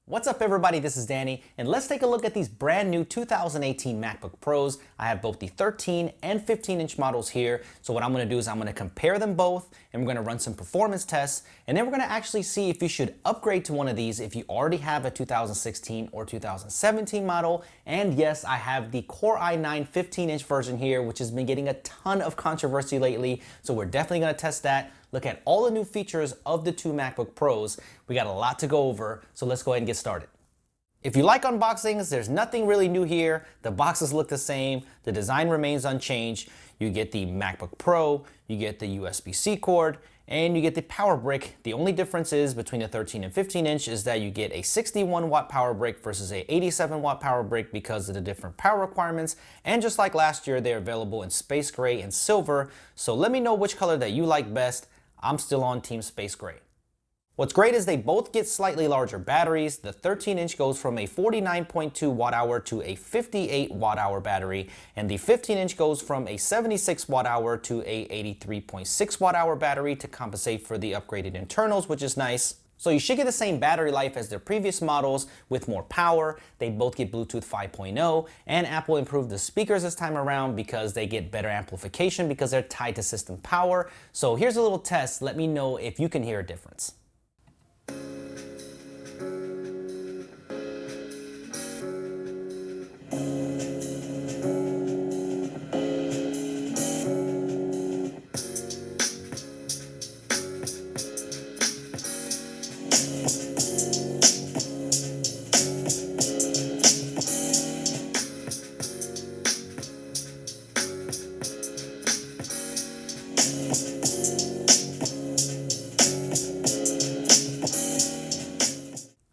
What's up everybody, this is Danny, and let's take a look at these brand new 2018 MacBook Pros. I have both the 13 and 15 inch models here. So what I'm gonna do is I'm gonna compare them both, and we're gonna run some performance tests, and then we're gonna actually see if you should upgrade to one of these if you already have a 2016 or 2017 model. And yes, I have the Core i9 15 inch version here, which has been getting a ton of controversy lately. So we're definitely gonna test that. Look at all the new features of the two MacBook Pros. We got a lot to go over, so let's go ahead and get started. If you like unboxings, there's nothing really new here. The boxes look the same, the design remains unchanged. You get the MacBook Pro, you get the USB-C cord, and you get the power brick. The only difference is between the 13 and 15 inch is that you get a 61 watt power brick versus a 87 watt power brick because of the different power requirements. And just like last year, they're available in space gray and silver. So let me know which color that you like best. I'm still on Team Space Gray. What's great is they both get slightly larger batteries. The 13 inch goes from a 49.2 watt hour to a 58 watt hour battery, and the 15 inch goes from a 76 watt hour to a 83.6 watt hour battery to compensate for the upgraded internals, which is nice. So you should get the same battery life as their previous models with more power. They both get Bluetooth 5.0, and Apple improved the speakers this time around because they get better amplification because they're tied to system power. So here's a little test. Let me know if you can hear a difference.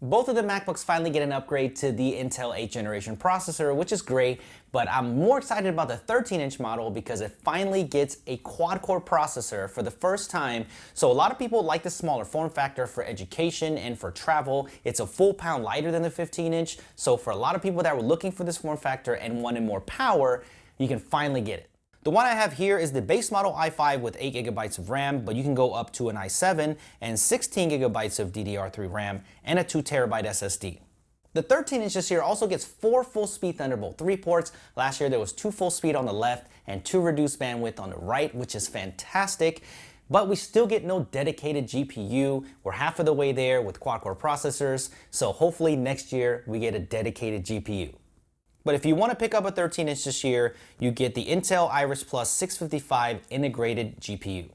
Both of the MacBooks finally get an upgrade to the Intel 8th generation processor, which is great, but I'm more excited about the 13 inch model because it finally gets a quad-core processor for the first time. So a lot of people like the smaller form factor for education and for travel. It's a full pound lighter than the 15 inch, so for a lot of people that were looking for this form factor and wanted more power, you can finally get it. The one I have here is the base model i5 with 8 gigabytes of RAM, but you can go up to an i7 and 16 gigabytes of DDR3 RAM and a 2 terabyte SSD. The 13 inch this year also gets 4 full-speed Thunderbolt 3 ports. Last year there was 2 full speed on the left and 2 reduced bandwidth on the right, which is fantastic. But we still get no dedicated GPU. We're half of the way there with quad-core processors, so hopefully next year we get a dedicated GPU. But if you want to pick up a 13 inch this year, you get the Intel Iris Plus 655 integrated GPU.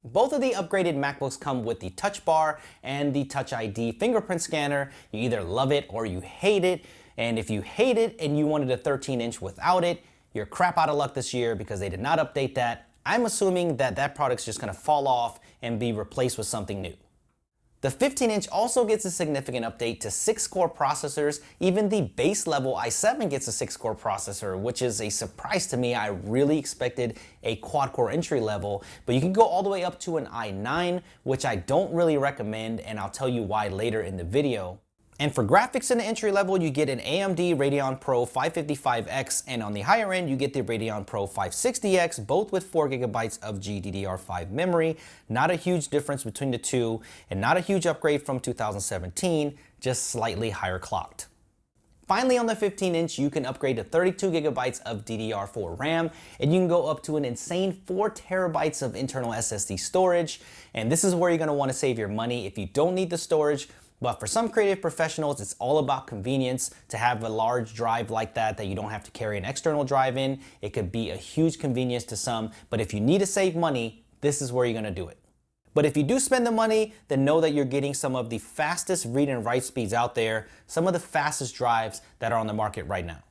Both of the upgraded MacBooks come with the Touch Bar and the Touch ID fingerprint scanner. You either love it or you hate it. And if you hate it and you wanted a 13 inch without it, you're crap out of luck this year because they did not update that. I'm assuming that that product's just going to fall off and be replaced with something new. The 15 inch also gets a significant update to 6-core processors. Even the base level i7 gets a 6-core processor, which is a surprise to me. I really expected a quad-core entry level, but you can go all the way up to an i9, which I don't really recommend, and I'll tell you why later in the video. And for graphics in the entry level, you get an AMD Radeon Pro 555X, and on the higher end, you get the Radeon Pro 560X, both with 4 gigabytes of GDDR5 memory. Not a huge difference between the two, and not a huge upgrade from 2017, just slightly higher clocked. Finally, on the 15 inch, you can upgrade to 32 gigabytes of DDR4 RAM, and you can go up to an insane 4 terabytes of internal SSD storage. And this is where you're gonna wanna save your money if you don't need the storage. But for some creative professionals, it's all about convenience to have a large drive like that you don't have to carry an external drive in. It could be a huge convenience to some, but if you need to save money, this is where you're gonna do it. But if you do spend the money, then know that you're getting some of the fastest read and write speeds out there, some of the fastest drives that are on the market right now.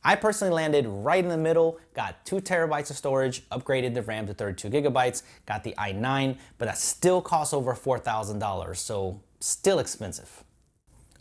I personally landed right in the middle, got 2 terabytes of storage, upgraded the RAM to 32 gigabytes, got the i9, but that still costs over $4,000, so still expensive.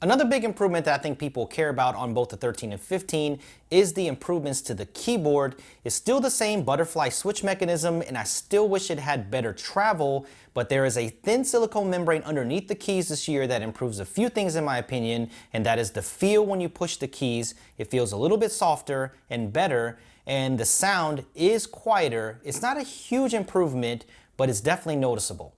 Another big improvement that I think people care about on both the 13 and 15 is the improvements to the keyboard. It's still the same butterfly switch mechanism, and I still wish it had better travel, but there is a thin silicone membrane underneath the keys this year that improves a few things in my opinion, and that is the feel when you push the keys. It feels a little bit softer and better, and the sound is quieter. It's not a huge improvement, but it's definitely noticeable.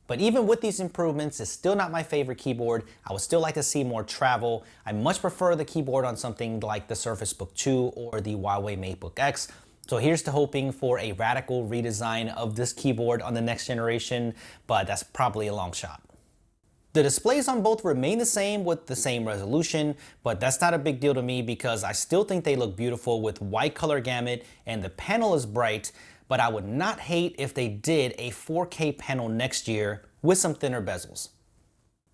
But even with these improvements, it's still not my favorite keyboard. I would still like to see more travel. I much prefer the keyboard on something like the Surface Book 2 or the Huawei MateBook X. So here's to hoping for a radical redesign of this keyboard on the next generation, but that's probably a long shot. The displays on both remain the same with the same resolution, but that's not a big deal to me because I still think they look beautiful with white color gamut and the panel is bright, but I would not hate if they did a 4K panel next year with some thinner bezels.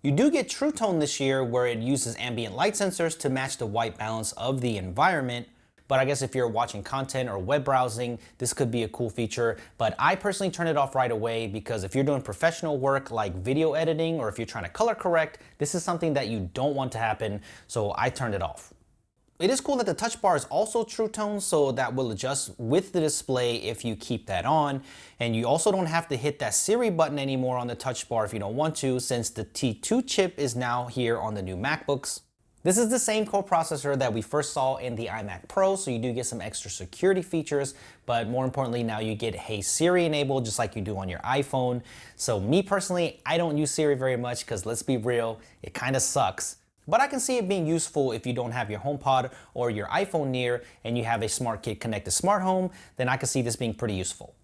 You do get True Tone this year where it uses ambient light sensors to match the white balance of the environment, but I guess if you're watching content or web browsing, this could be a cool feature. But I personally turn it off right away because if you're doing professional work like video editing or if you're trying to color correct, this is something that you don't want to happen, so I turned it off. It is cool that the touch bar is also True Tone, so that will adjust with the display if you keep that on. And you also don't have to hit that Siri button anymore on the touch bar if you don't want to, since the T2 chip is now here on the new MacBooks. This is the same core processor that we first saw in the iMac Pro, so you do get some extra security features, but more importantly, now you get Hey Siri enabled just like you do on your iPhone. So me personally, I don't use Siri very much because let's be real, it kind of sucks. But I can see it being useful if you don't have your HomePod or your iPhone near and you have a SmartKit connected smart home, then I can see this being pretty useful.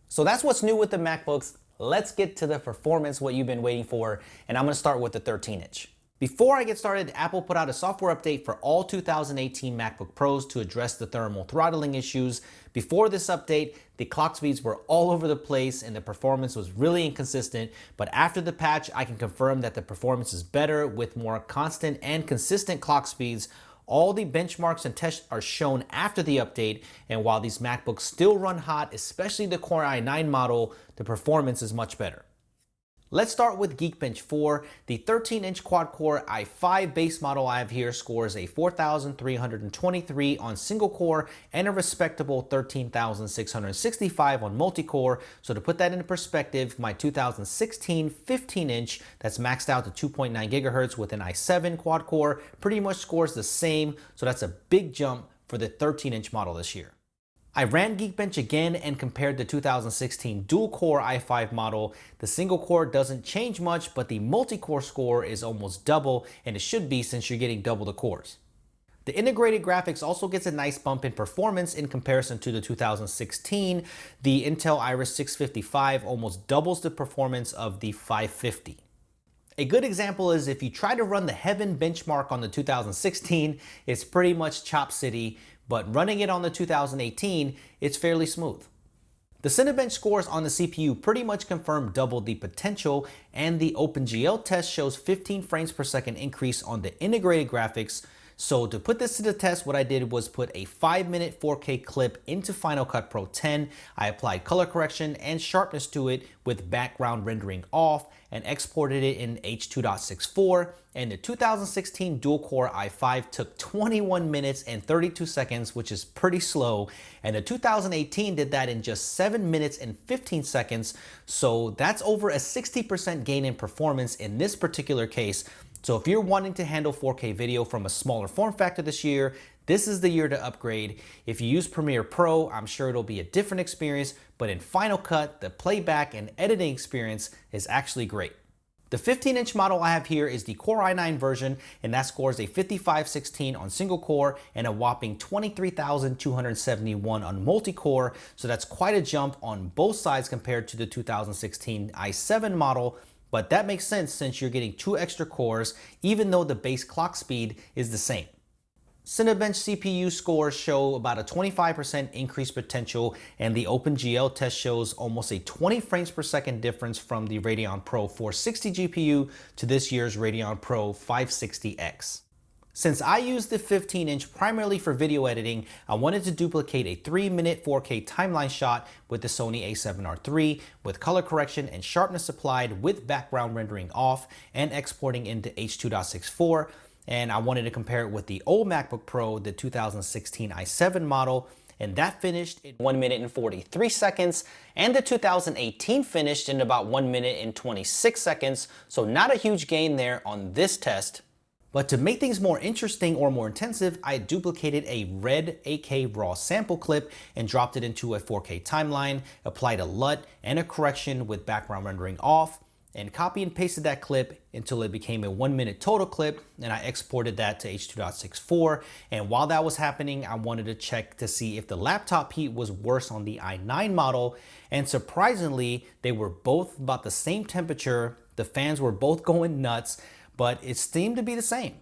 So that's what's new with the MacBooks. Let's get to the performance, what you've been waiting for, and I'm gonna start with the 13-inch. Before I get started, Apple put out a software update for all 2018 MacBook Pros to address the thermal throttling issues. Before this update, the clock speeds were all over the place and the performance was really inconsistent, but after the patch, I can confirm that the performance is better with more constant and consistent clock speeds. All the benchmarks and tests are shown after the update, and while these MacBooks still run hot, especially the Core i9 model, the performance is much better. Let's start with Geekbench 4. The 13-inch quad-core i5 base model I have here scores a 4,323 on single-core and a respectable 13,665 on multi-core. So to put that into perspective, my 2016 15-inch that's maxed out to 2.9 gigahertz with an i7 quad-core pretty much scores the same. So that's a big jump for the 13-inch model this year. I ran Geekbench again and compared the 2016 dual-core i5 model. The single-core doesn't change much, but the multi-core score is almost double, and it should be since you're getting double the cores. The integrated graphics also gets a nice bump in performance in comparison to the 2016. The Intel Iris 655 almost doubles the performance of the 550. A good example is if you try to run the Heaven benchmark on the 2016, it's pretty much Chop City, but running it on the 2018, it's fairly smooth. The Cinebench scores on the CPU pretty much confirm double the potential, and the OpenGL test shows 15 frames per second increase on the integrated graphics. So to put this to the test, what I did was put a 5-minute 4K clip into Final Cut Pro 10. I applied color correction and sharpness to it with background rendering off and exported it in H.264. And the 2016 dual-core i5 took 21 minutes and 32 seconds, which is pretty slow. And the 2018 did that in just 7 minutes and 15 seconds. So that's over a 60% gain in performance in this particular case. So if you're wanting to handle 4K video from a smaller form factor this year, this is the year to upgrade. If you use Premiere Pro, I'm sure it'll be a different experience, but in Final Cut, the playback and editing experience is actually great. The 15-inch model I have here is the Core i9 version, and that scores a 5516 on single core and a whopping 23,271 on multi-core. So that's quite a jump on both sides compared to the 2016 i7 model. But that makes sense since you're getting 2 extra cores, even though the base clock speed is the same. Cinebench CPU scores show about a 25% increase potential, and the OpenGL test shows almost a 20 frames per second difference from the Radeon Pro 460 GPU to this year's Radeon Pro 560X. Since I use the 15-inch primarily for video editing, I wanted to duplicate a 3-minute 4K timeline shot with the Sony a7R III with color correction and sharpness applied with background rendering off and exporting into H.264. And I wanted to compare it with the old MacBook Pro, the 2016 i7 model, and that finished in 1 minute and 43 seconds, and the 2018 finished in about 1 minute and 26 seconds, so not a huge gain there on this test. But to make things more interesting or more intensive, I duplicated a red 8K RAW sample clip and dropped it into a 4K timeline, applied a LUT and a correction with background rendering off, and copy and pasted that clip until it became a 1 minute total clip, and I exported that to H.264. And while that was happening, I wanted to check to see if the laptop heat was worse on the i9 model, and surprisingly, they were both about the same temperature. The fans were both going nuts, but it seemed to be the same.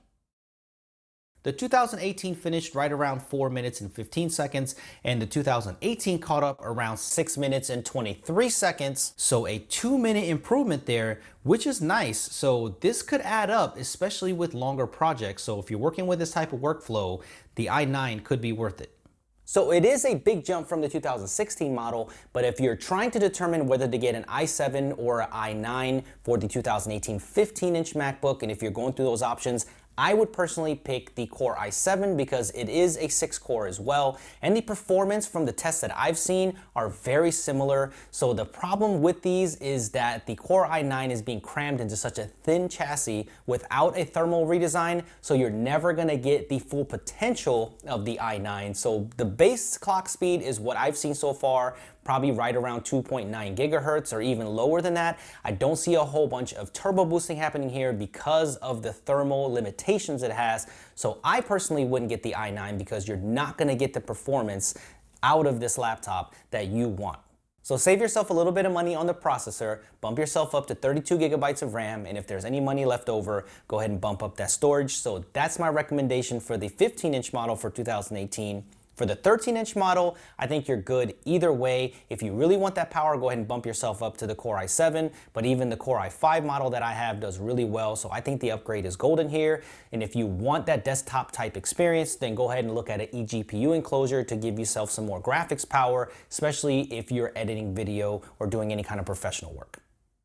The 2018 finished right around 4 minutes and 15 seconds, and the 2018 caught up around 6 minutes and 23 seconds. So a 2-minute improvement there, which is nice. So this could add up, especially with longer projects. So if you're working with this type of workflow, the i9 could be worth it. So it is a big jump from the 2016 model, but if you're trying to determine whether to get an i7 or an i9 for the 2018 15-inch MacBook, and if you're going through those options, I would personally pick the Core i7 because it is a 6-core as well, and the performance from the tests that I've seen are very similar. So the problem with these is that the Core i9 is being crammed into such a thin chassis without a thermal redesign, so you're never gonna get the full potential of the i9. So the base clock speed is what I've seen so far, probably right around 2.9 gigahertz or even lower than that. I don't see a whole bunch of turbo boosting happening here because of the thermal limitations it has. So I personally wouldn't get the i9 because you're not gonna get the performance out of this laptop that you want. So save yourself a little bit of money on the processor, bump yourself up to 32 gigabytes of RAM, and if there's any money left over, go ahead and bump up that storage. So that's my recommendation for the 15-inch model for 2018. For the 13-inch model, I think you're good either way. If you really want that power, go ahead and bump yourself up to the Core i7, but even the Core i5 model that I have does really well, so I think the upgrade is golden here. And if you want that desktop type experience, then go ahead and look at an eGPU enclosure to give yourself some more graphics power, especially if you're editing video or doing any kind of professional work.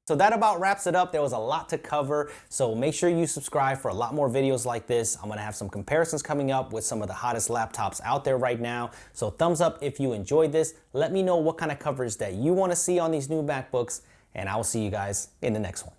So that about wraps it up. There was a lot to cover, so make sure you subscribe for a lot more videos like this. I'm gonna have some comparisons coming up with some of the hottest laptops out there right now. So thumbs up if you enjoyed this. Let me know what kind of coverage that you wanna see on these new MacBooks, and I will see you guys in the next one.